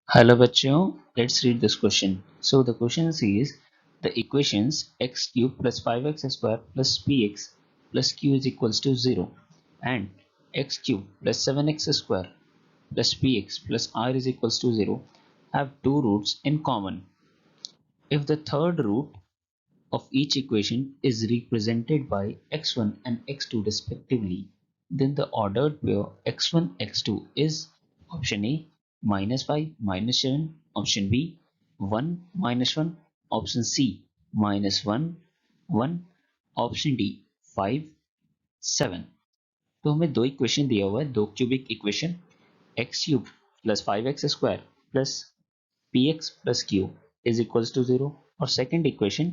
Hello बच्चों, let's read this question. So the question says the equations x cube plus 5x square plus px plus q is equals to 0 and x cube plus 7x square plus px plus r is equals to 0 have two roots in common. If the third root of each equation is represented by x1 and x2 respectively, then the ordered pair x1 x2 is option A -5 -7, option B 1 -1, option C -1 1, option D 5 7. तो हमें दो equation दिया हुआ है, दो cubic equation x cube plus 5x² plus px plus q is equals to 0 और second equation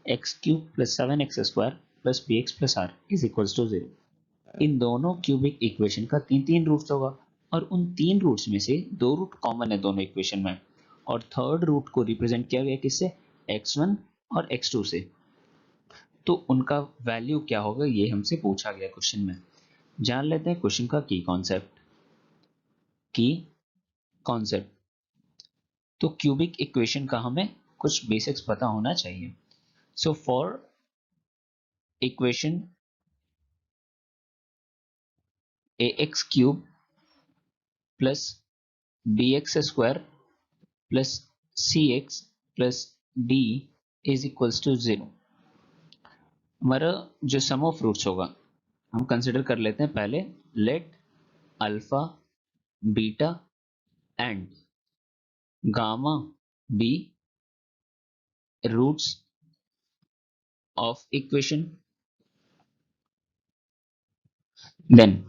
x cube plus 7x² plus px plus r is equals to 0। इन दोनों क्यूबिक इक्वेशन का तीन तीन रूट्स होगा और उन तीन रूट्स में से दो रूट कॉमन है दोनों इक्वेशन में और थर्ड रूट को रिप्रेजेंट किया गया किससे, x1 और x2 से। तो उनका वैल्यू क्या होगा ये हमसे पूछा गया क्वेश्चन में। जान लेते हैं क्वेश्चन का की कॉन्सेप्ट। तो क्यूबिक इक्वेशन का हमें कुछ बेसिक्स पता होना चाहिए। So for equation ax cube plus bx square plus cx plus d is equals to 0, हमारा जो सम ऑफ रूट्स होगा हम कंसिडर कर लेते हैं पहले। Let alpha beta and gamma be roots of equation, then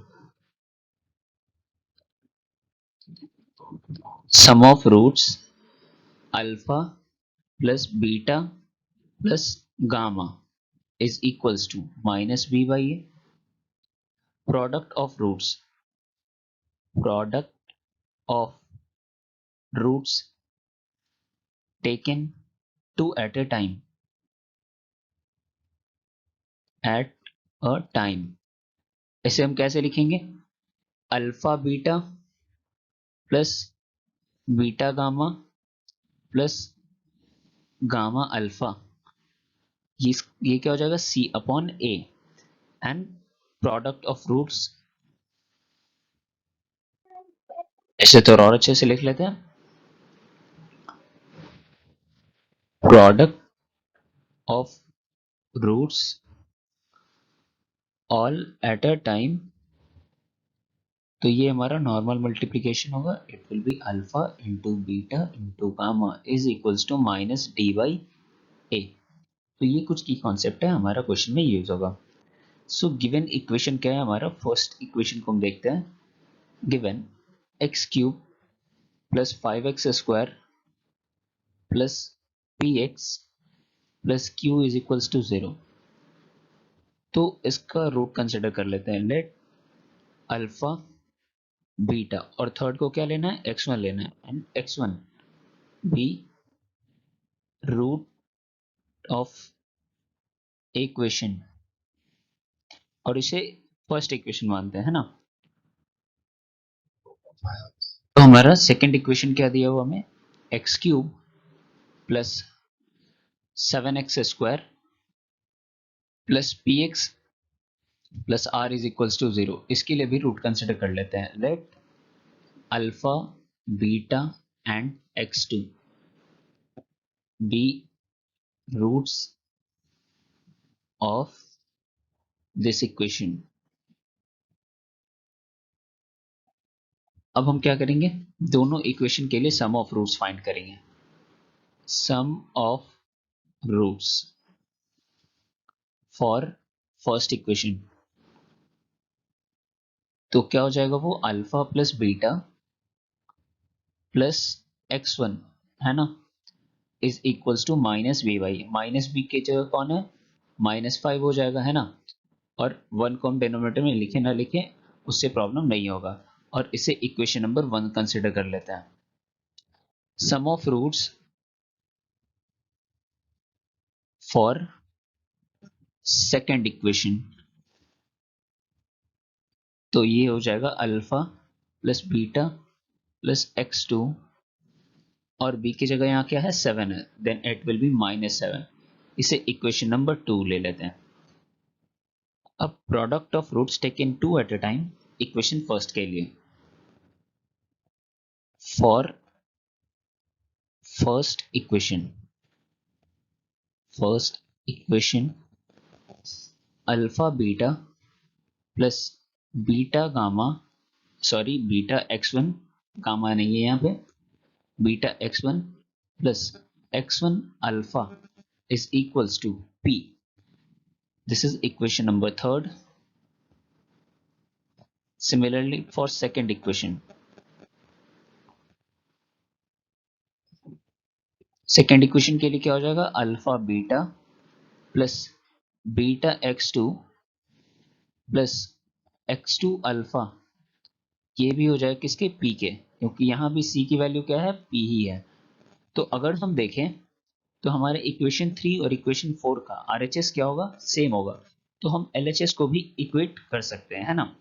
sum of roots alpha plus beta plus gamma is equals to minus b by a, product of roots taken two at a time। इसे हम कैसे लिखेंगे, alpha beta plus beta gamma plus gamma alpha, ये क्या हो जाएगा c upon a and product of roots, इसे तो और अच्छे से लिख लेते हैं, product of roots all at a time. तो ये हमारा नॉर्मल मल्टीप्लीकेशन होगा, it will be alpha into beta into gamma is equals to minus D by A. तो ये कुछ की कॉन्सेप्ट है, हमारा क्वेश्चन में यूज होगा। सो गिवन इक्वेशन क्या है, हमारा फर्स्ट इक्वेशन को हम देखते हैं। Given X cube plus 5x² plus P X plus Q is equals to 0। तो इसका रूट कंसिडर कर लेते हैं। लेट अल्फा बीटा और थर्ड को क्या लेना है, x1 लेना है and x1 be root of equation और इसे फर्स्ट इक्वेशन मानते हैं, है ना। तो हमारा सेकंड इक्वेशन क्या दिया हुआ हमें, X cube plus 7x² plus P X plus R is equals to 0। इसके लिए भी रूट कंसिडर कर लेते हैं। Let alpha beta and x2 be roots of this equation. अब हम क्या करेंगे, दोनों इक्वेशन के लिए सम ऑफ रूट्स फाइंड करेंगे। Sum of roots for first equation, तो क्या हो जाएगा वो alpha plus beta plus x1, है ना, is equals to minus B by, minus B की जगह कौन है, -5 हो जाएगा, है ना। और वन को हम डिनोमिनेटर में लिखे ना लिखे उससे प्रॉब्लम नहीं होगा और इसे इक्वेशन नंबर 1 कंसिडर कर लेते हैं। Sum of roots for second equation, तो ये हो जाएगा alpha plus beta plus x2 और b की जगह यहाँ क्या है 7 है, देन इट विल बी -7। इसे इक्वेशन नंबर 2 ले लेते हैं। अब product of roots taken 2 at a time, equation first के लिए, for first equation alpha beta plus beta gamma, sorry beta x1, gamma नहीं है यहाँ पे, beta x1 plus x1 alpha is equals to p. This is equation number third. Similarly for second equation, के लिए क्या हो जाएगा, alpha beta plus beta x2 plus x2 alpha, ये भी हो जाएगा किसके, p के, क्योंकि यहाँ भी c की वैल्यू क्या है, p ही है। तो अगर हम देखें तो हमारे इक्वेशन 3 और इक्वेशन 4 का RHS क्या होगा, सेम होगा, तो हम LHS को भी इक्वेट कर सकते हैं, है ना।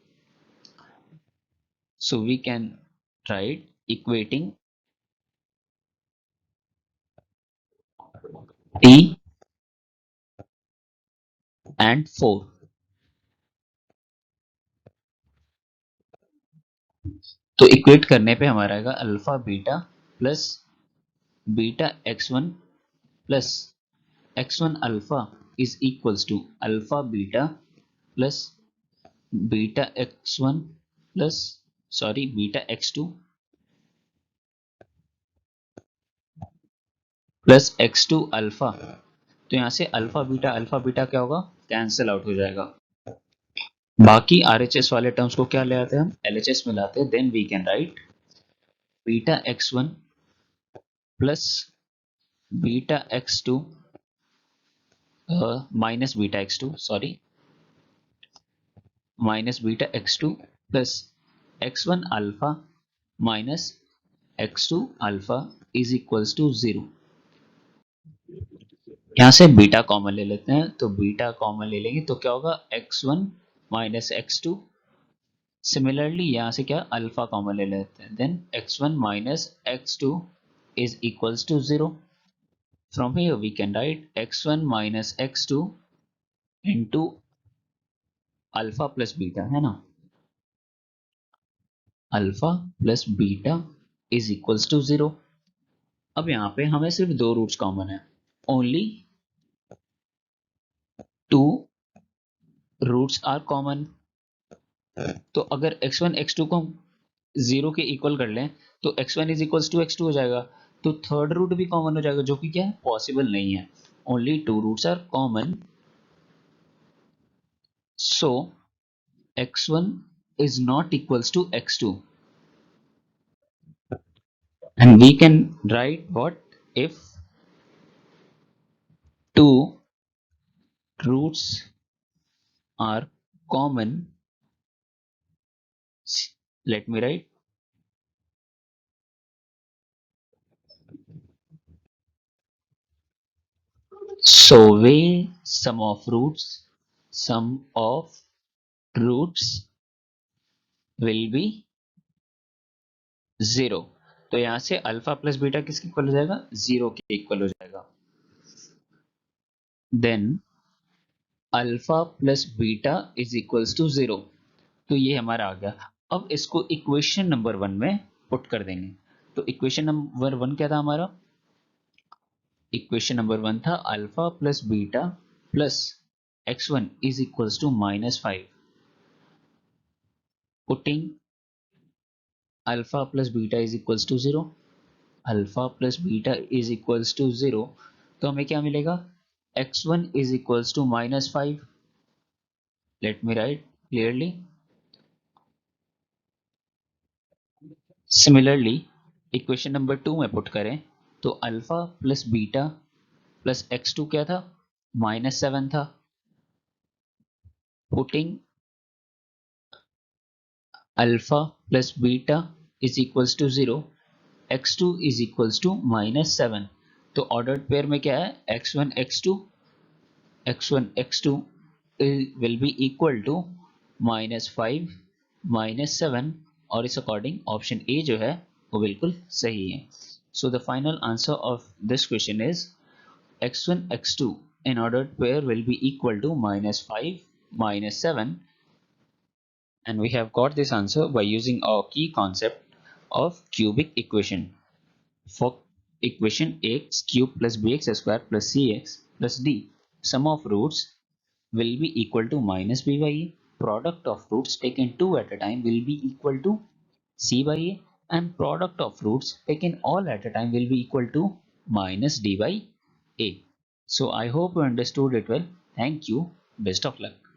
So we can write equating T and 4। तो इक्वेट करने पे हमारा आएगा alpha beta plus beta x1 plus x1 alpha is equals to alpha beta plus beta x1 plus, sorry beta x2 plus x2 alpha. तो यहाँ से alpha beta क्या होगा, कैंसिल आउट हो जाएगा। बाकी RHS वाले टर्म्स को क्या ले आते हैं हम, LHS में लाते हैं, then we can write beta x1 plus beta x2 minus beta x2, sorry minus beta x2 plus x1 alpha minus x2 alpha is equals to 0। यहाँ से बीटा कॉमन ले लेते हैं, तो बीटा कॉमन ले लेंगे तो क्या होगा, x1 माइनस x2। सिमिलरली यहाँ से क्या अल्फा कॉमन ले लेते हैं, then x1 minus x2 is equals to 0। From here we can write x1 minus x2 into alpha plus beta, है ना, alpha plus beta is equals to 0। अब यहाँ पे हमें सिर्फ दो रूट्स कॉमन है, only two roots are common. तो अगर x1 x2 को हम 0 के इक्वल कर लें तो x1 is equals to x2 हो जाएगा, तो थर्ड रूट भी कॉमन हो जाएगा, जो कि क्या है, पॉसिबल नहीं है। Only two roots are common, so x1 is not equals to x2, and we can write what, if two roots are common, let me write, so weigh sum of roots will be 0। तो यहां से alpha plus beta किसके equal हो जाएगा, 0 के equal हो जाएगा। Then alpha plus beta is equals to 0। तो ये हमारा आ गया। अब इसको इक्वेशन नंबर 1 में पुट कर देंगे। तो इक्वेशन नंबर 1 क्या था हमारा, इक्वेशन नंबर 1 था alpha plus beta plus x1 is equals to -5, putting alpha plus beta is equals to 0, alpha plus beta is equals to 0। तो हमें क्या मिलेगा, x1 is equals to -5। Let me write clearly. Similarly equation number 2 में put करें तो alpha plus beta plus x2 क्या था, -7 था, putting alpha plus beta is equals to 0, x2 is equals to -7। तो ऑर्डर्ड पेयर में क्या है, x1 x2 will be equal to -5 -7, और इस अकॉर्डिंग ऑप्शन ए जो है वो बिल्कुल सही है। So the final answer of this question is x1 x2 in ordered pair will be equal to minus 5 minus 7, and we have got this answer by using our key concept of cubic equation. For equation x cube plus bx square plus cx plus d, sum of roots will be equal to minus b by a. Product of roots taken two at a time will be equal to c by a, and product of roots taken all at a time will be equal to minus d by a. So I hope you understood it well. Thank you. Best of luck.